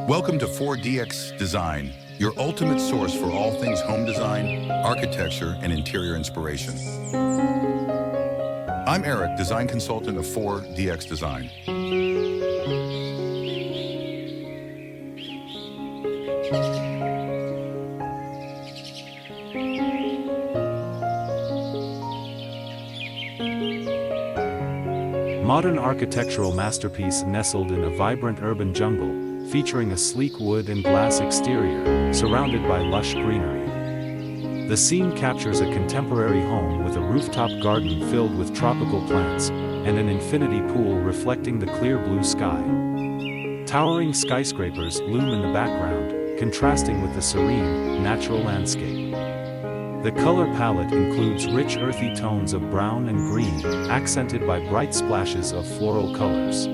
Welcome to 4DX Design, your ultimate source for all things home design, architecture, and interior inspiration. I'm Eric, design consultant of 4DX Design. Modern architectural masterpiece nestled in a vibrant urban jungle, featuring a sleek wood and glass exterior, surrounded by lush greenery. The scene captures a contemporary home with a rooftop garden filled with tropical plants, and an infinity pool reflecting the clear blue sky. Towering skyscrapers loom in the background, contrasting with the serene, natural landscape. The color palette includes rich earthy tones of brown and green, accented by bright splashes of floral colors.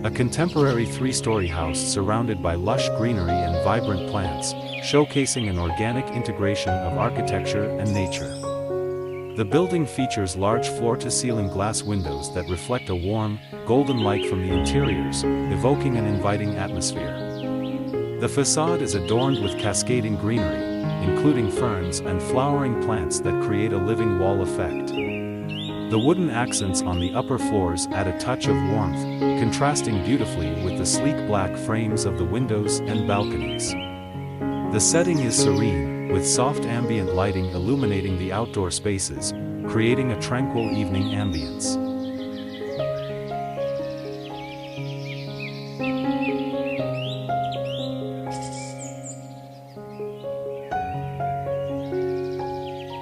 A contemporary three-story house surrounded by lush greenery and vibrant plants, showcasing an organic integration of architecture and nature. The building features large floor-to-ceiling glass windows that reflect a warm, golden light from the interiors, evoking an inviting atmosphere. The facade is adorned with cascading greenery, including ferns and flowering plants that create a living wall effect. The wooden accents on the upper floors add a touch of warmth, contrasting beautifully with the sleek black frames of the windows and balconies. The setting is serene, with soft ambient lighting illuminating the outdoor spaces, creating a tranquil evening ambience.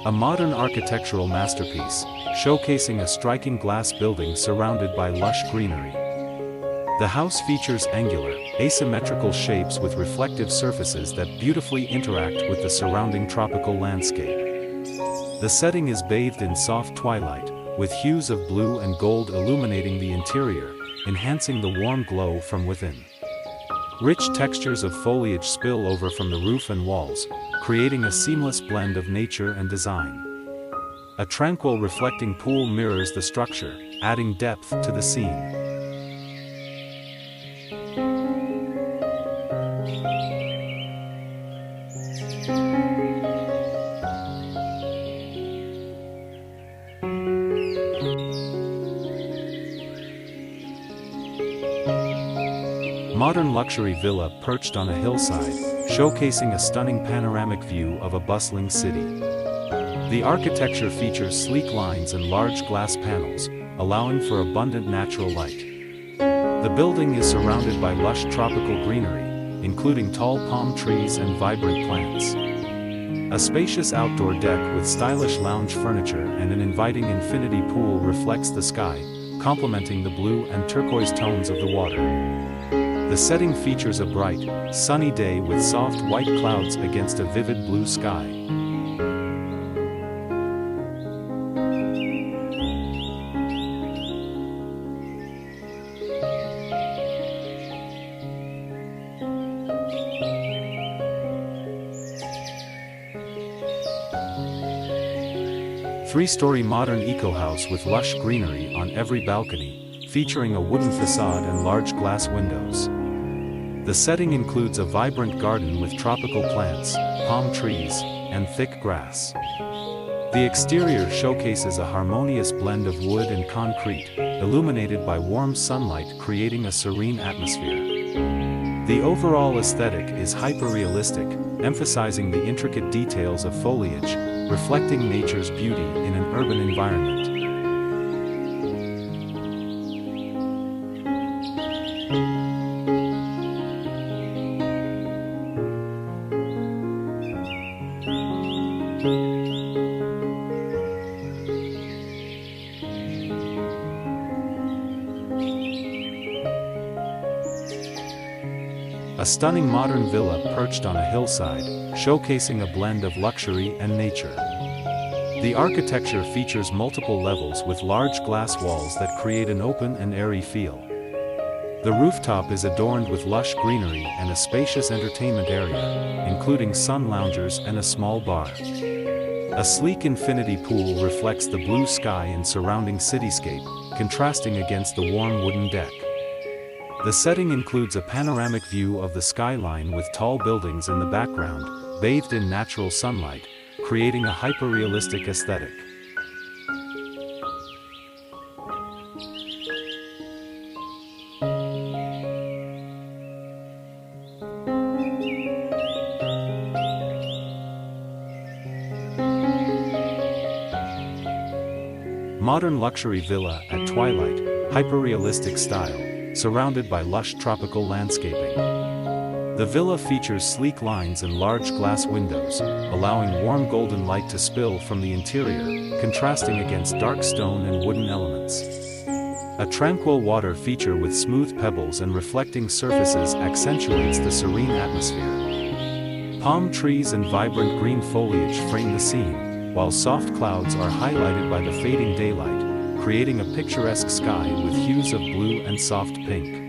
A modern architectural masterpiece, showcasing a striking glass building surrounded by lush greenery. The house features angular, asymmetrical shapes with reflective surfaces that beautifully interact with the surrounding tropical landscape. The setting is bathed in soft twilight, with hues of blue and gold illuminating the interior, enhancing the warm glow from within. Rich textures of foliage spill over from the roof and walls, creating a seamless blend of nature and design. A tranquil reflecting pool mirrors the structure, adding depth to the scene. Modern luxury villa perched on a hillside, showcasing a stunning panoramic view of a bustling city. The architecture features sleek lines and large glass panels, allowing for abundant natural light. The building is surrounded by lush tropical greenery, including tall palm trees and vibrant plants. A spacious outdoor deck with stylish lounge furniture and an inviting infinity pool reflects the sky, complementing the blue and turquoise tones of the water. The setting features a bright, sunny day with soft white clouds against a vivid blue sky. Three-story modern eco-house with lush greenery on every balcony, featuring a wooden facade and large glass windows. The setting includes a vibrant garden with tropical plants, palm trees, and thick grass. The exterior showcases a harmonious blend of wood and concrete, illuminated by warm sunlight creating a serene atmosphere. The overall aesthetic is hyperrealistic, emphasizing the intricate details of foliage, reflecting nature's beauty in an urban environment. A stunning modern villa perched on a hillside, showcasing a blend of luxury and nature. The architecture features multiple levels with large glass walls that create an open and airy feel. The rooftop is adorned with lush greenery and a spacious entertainment area, including sun loungers and a small bar. A sleek infinity pool reflects the blue sky and surrounding cityscape, contrasting against the warm wooden deck. The setting includes a panoramic view of the skyline with tall buildings in the background, bathed in natural sunlight, creating a hyperrealistic aesthetic. Modern luxury villa at twilight, hyperrealistic style, surrounded by lush tropical landscaping. The villa features sleek lines and large glass windows, allowing warm golden light to spill from the interior, contrasting against dark stone and wooden elements. A tranquil water feature with smooth pebbles and reflecting surfaces accentuates the serene atmosphere. Palm trees and vibrant green foliage frame the scene, while soft clouds are highlighted by the fading daylight, creating a picturesque sky with hues of blue and soft pink.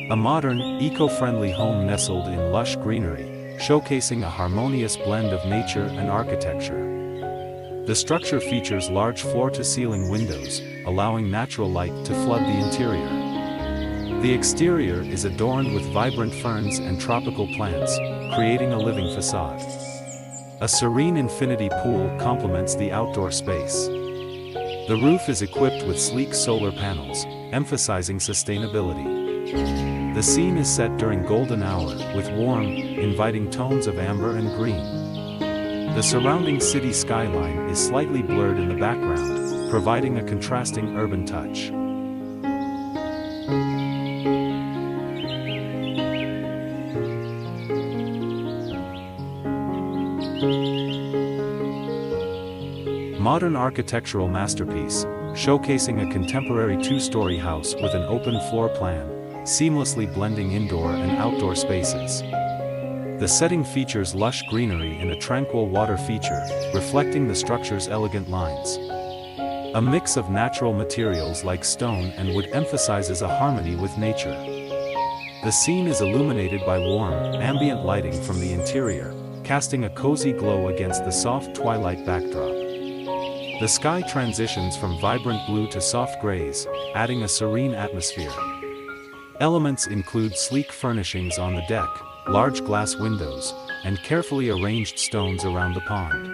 A modern, eco-friendly home nestled in lush greenery, showcasing a harmonious blend of nature and architecture. The structure features large floor-to-ceiling windows, allowing natural light to flood the interior. The exterior is adorned with vibrant ferns and tropical plants, creating a living facade. A serene infinity pool complements the outdoor space. The roof is equipped with sleek solar panels, emphasizing sustainability. The scene is set during golden hour, with warm, inviting tones of amber and green. The surrounding city skyline is slightly blurred in the background, providing a contrasting urban touch. Modern architectural masterpiece, showcasing a contemporary two-story house with an open floor plan, seamlessly blending indoor and outdoor spaces. The setting features lush greenery and a tranquil water feature, reflecting the structure's elegant lines. A mix of natural materials like stone and wood emphasizes a harmony with nature. The scene is illuminated by warm, ambient lighting from the interior, casting a cozy glow against the soft twilight backdrop. The sky transitions from vibrant blue to soft grays, adding a serene atmosphere. Elements include sleek furnishings on the deck, large glass windows, and carefully arranged stones around the pond.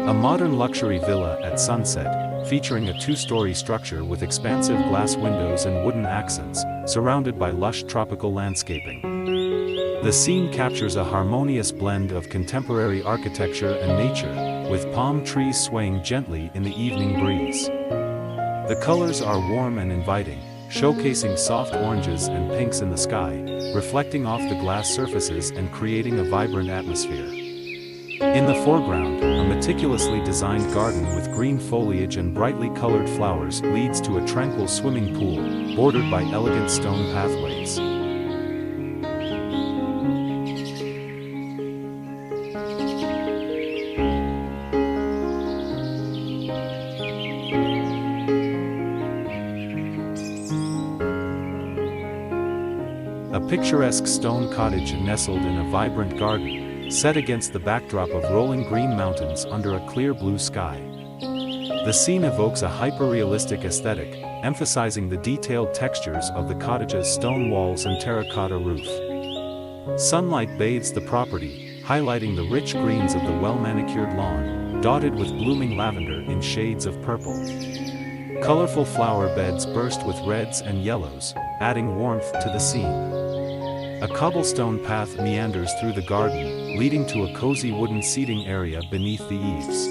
A modern luxury villa at sunset, featuring a two-story structure with expansive glass windows and wooden accents, surrounded by lush tropical landscaping. The scene captures a harmonious blend of contemporary architecture and nature, with palm trees swaying gently in the evening breeze. The colors are warm and inviting, showcasing soft oranges and pinks in the sky, reflecting off the glass surfaces and creating a vibrant atmosphere. In the foreground, a meticulously designed garden with green foliage and brightly colored flowers leads to a tranquil swimming pool, bordered by elegant stone pathways. A picturesque stone cottage nestled in a vibrant garden, set against the backdrop of rolling green mountains under a clear blue sky. The scene evokes a hyper-realistic aesthetic, emphasizing the detailed textures of the cottage's stone walls and terracotta roof. Sunlight bathes the property, highlighting the rich greens of the well-manicured lawn, dotted with blooming lavender in shades of purple. Colorful flower beds burst with reds and yellows, adding warmth to the scene. A cobblestone path meanders through the garden, leading to a cozy wooden seating area beneath the eaves.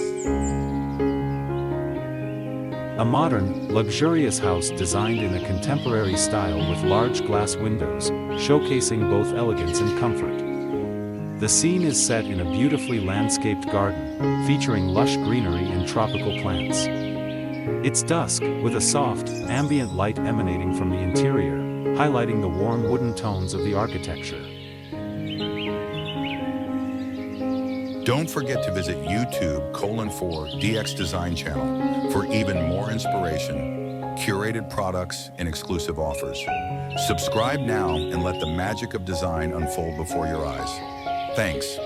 A modern, luxurious house designed in a contemporary style with large glass windows, showcasing both elegance and comfort. The scene is set in a beautifully landscaped garden, featuring lush greenery and tropical plants. It's dusk, with a soft, ambient light emanating from the interior, highlighting the warm wooden tones of the architecture. Don't forget to visit YouTube:4DX Design channel for even more inspiration, curated products, and exclusive offers. Subscribe now and let the magic of design unfold before your eyes. Thanks.